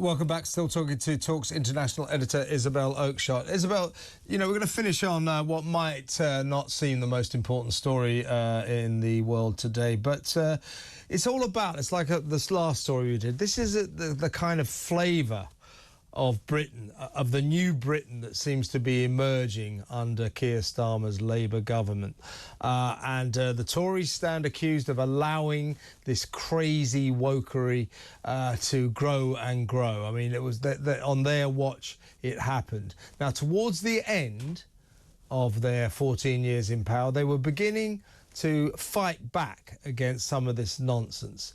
Welcome back. Still talking to Talk's international editor, Isabel Oakeshott. Isabel, you know, we're going to finish on what might not seem the most important story in the world today, but it's all about, it's like this last story we did. This is the kind of flavour of Britain, of the new Britain that seems to be emerging under Keir Starmer's Labour government. And the Tories stand accused of allowing this crazy wokery to grow and grow. I mean, it was on their watch it happened. Now, towards the end of their 14 years in power, they were beginning to fight back against some of this nonsense,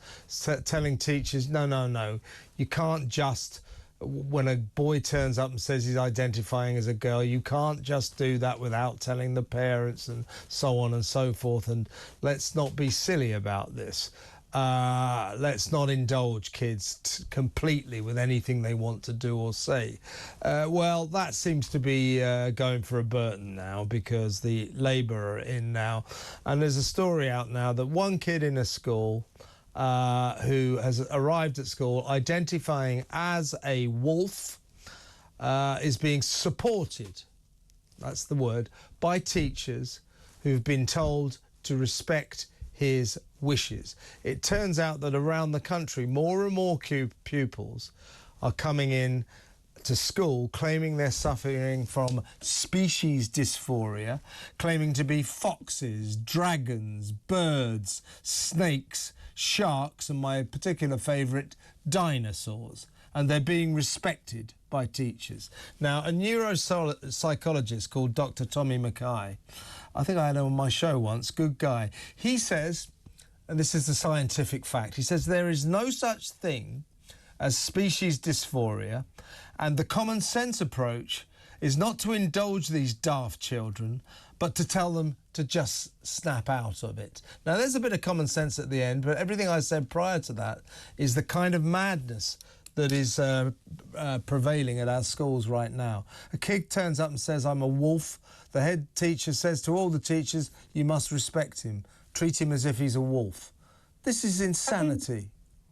telling teachers, no, you can't just... When a boy turns up and says he's identifying as a girl, you can't just do that without telling the parents and so on and so forth. And let's not be silly about this. Let's not indulge kids completely with anything they want to do or say. Well, that seems to be going for a Burton now, because the Labour are in now. And there's a story out now that one kid in a school who has arrived at school identifying as a wolf is being supported, that's the word, by teachers who've been told to respect his wishes. It turns out that around the country, more and more pupils are coming in to school claiming they're suffering from species dysphoria, claiming to be foxes, dragons, birds, snakes, sharks, and my particular favourite, dinosaurs. And they're being respected by teachers. Now, a neuropsychologist called Dr. Tommy Mackay, I think I had him on my show once, good guy, he says, and this is the scientific fact, he says there is no such thing as species dysphoria, and the common sense approach is not to indulge these daft children, but to tell them to just snap out of it. Now, there's a bit of common sense at the end, but everything I said prior to that is the kind of madness that is prevailing at our schools right now. A kid turns up and says, I'm a wolf. The head teacher says to all the teachers, you must respect him. Treat him as if he's a wolf. This is insanity.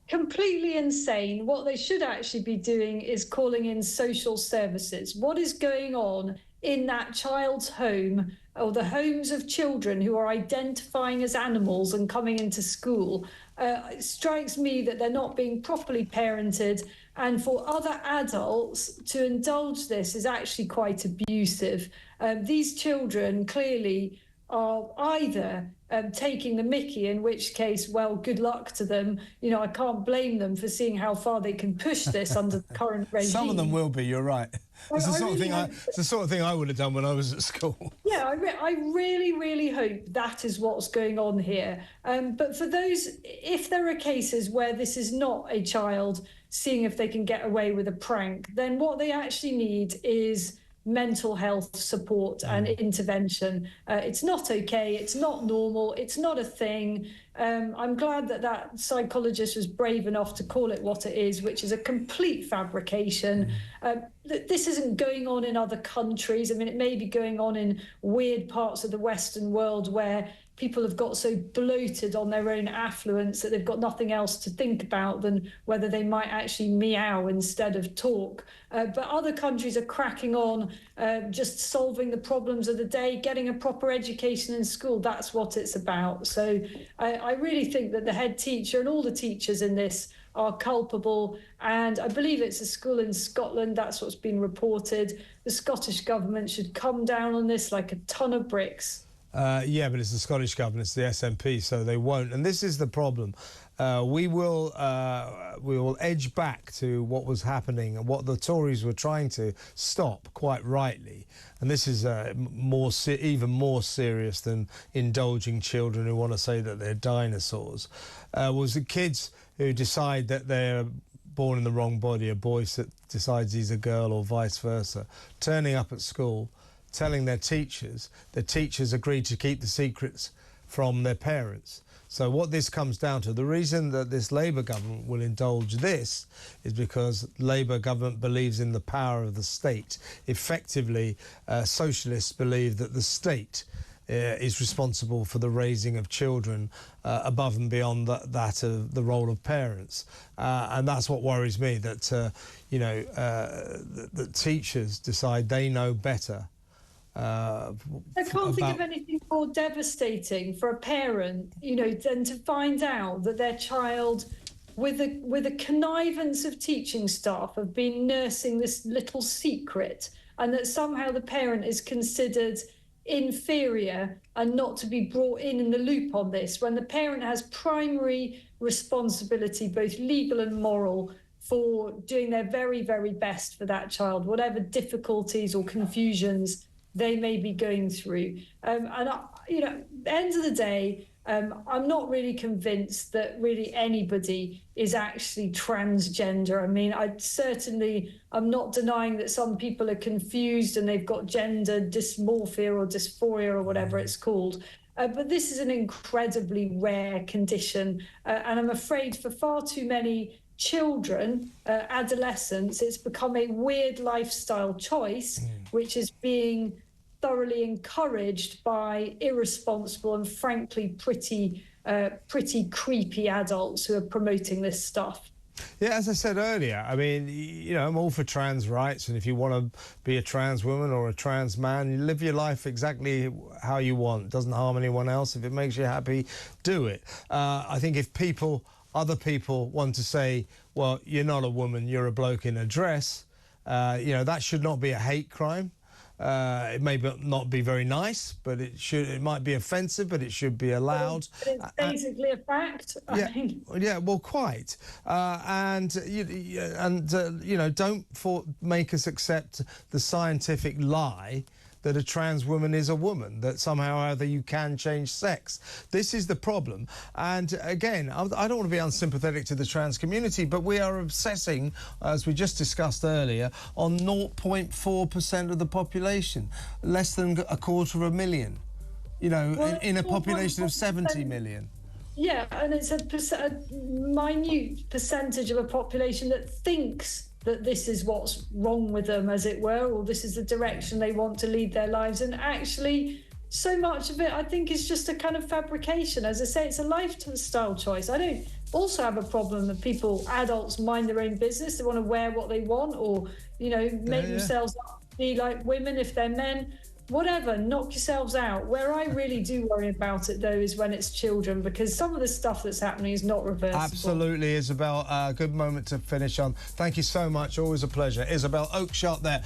Completely insane. What they should actually be doing is calling in social services. What is going on in that child's home, or the homes of children who are identifying as animals and coming into school? It strikes me that they're not being properly parented, and for other adults to indulge this is actually quite abusive. These children clearly are either taking the mickey, in which case, well, good luck to them. You know, I can't blame them for seeing how far they can push this under the current regime. Some of them will be, you're right. It's the sort of thing I would have done when I was at school. Yeah, I really, really hope that is what's going on here. But for those, if there are cases where this is not a child seeing if they can get away with a prank, then what they actually need is mental health support and intervention. It's not okay, it's not normal, it's not a thing. I'm glad that that psychologist was brave enough to call it what it is, which is a complete fabrication. This isn't going on in other countries. I mean, it may be going on in weird parts of the Western world where people have got so bloated on their own affluence that they've got nothing else to think about than whether they might actually meow instead of talk. But other countries are cracking on, just solving the problems of the day, getting a proper education in school. That's what it's about. So I really think that the head teacher and all the teachers in this are culpable. And I believe it's a school in Scotland. That's what's been reported. The Scottish government should come down on this like a ton of bricks. Yeah, but it's the Scottish government, it's the SNP, so they won't. And this is the problem. We will edge back to what was happening and what the Tories were trying to stop, quite rightly. And this is even more serious than indulging children who want to say that they're dinosaurs. Was the kids who decide that they're born in the wrong body, a boy that decides he's a girl or vice versa, turning up at school, telling their teachers agreed to keep the secrets from their parents. So what this comes down to, the reason that this Labour government will indulge this is because Labour government believes in the power of the state. Effectively, socialists believe that the state is responsible for the raising of children above and beyond that of the role of parents. And that's what worries me, that, that teachers decide they know better. I can't think of anything more devastating for a parent, than to find out that their child, with a connivance of teaching staff, have been nursing this little secret, and that somehow the parent is considered inferior and not to be brought in the loop on this, when the parent has primary responsibility, both legal and moral, for doing their very, very best for that child, whatever difficulties or confusions they may be going through. And at the end of the day, I'm not really convinced that really anybody is actually transgender. I mean, I'm not denying that some people are confused and they've got gender dysmorphia or dysphoria or whatever it's called. But this is an incredibly rare condition. And I'm afraid for far too many children, adolescents, it's become a weird lifestyle choice, which is being thoroughly encouraged by irresponsible and frankly pretty creepy adults who are promoting this stuff. Yeah, as I said earlier, I mean, I'm all for trans rights, and if you want to be a trans woman or a trans man, you live your life exactly how you want. It doesn't harm anyone else. If it makes you happy, do it. I think if other people want to say, well, you're not a woman, you're a bloke in a dress, that should not be a hate crime. It may not be very nice, but it might be offensive, but it should be allowed. But it's basically a fact. Yeah, well, quite. Don't make us accept the scientific lie that a trans woman is a woman, that somehow or other you can change sex. This is the problem. And again, I don't want to be unsympathetic to the trans community, but we are obsessing, as we just discussed earlier, on 0.4% of the population, less than 250,000, in a population of 70 million. Yeah, and it's a minute percentage of a population that thinks that this is what's wrong with them, as it were, or this is the direction they want to lead their lives. And actually, so much of it, I think, is just a kind of fabrication. As I say, it's a lifestyle choice. I don't also have a problem that adults mind their own business. They want to wear what they want, or, make themselves be like women if they're men. Whatever, knock yourselves out. Where I really do worry about it, though, is when it's children, because some of the stuff that's happening is not reversible. Absolutely, Isabel. Good moment to finish on. Thank you so much. Always a pleasure. Isabel Oakeshott there.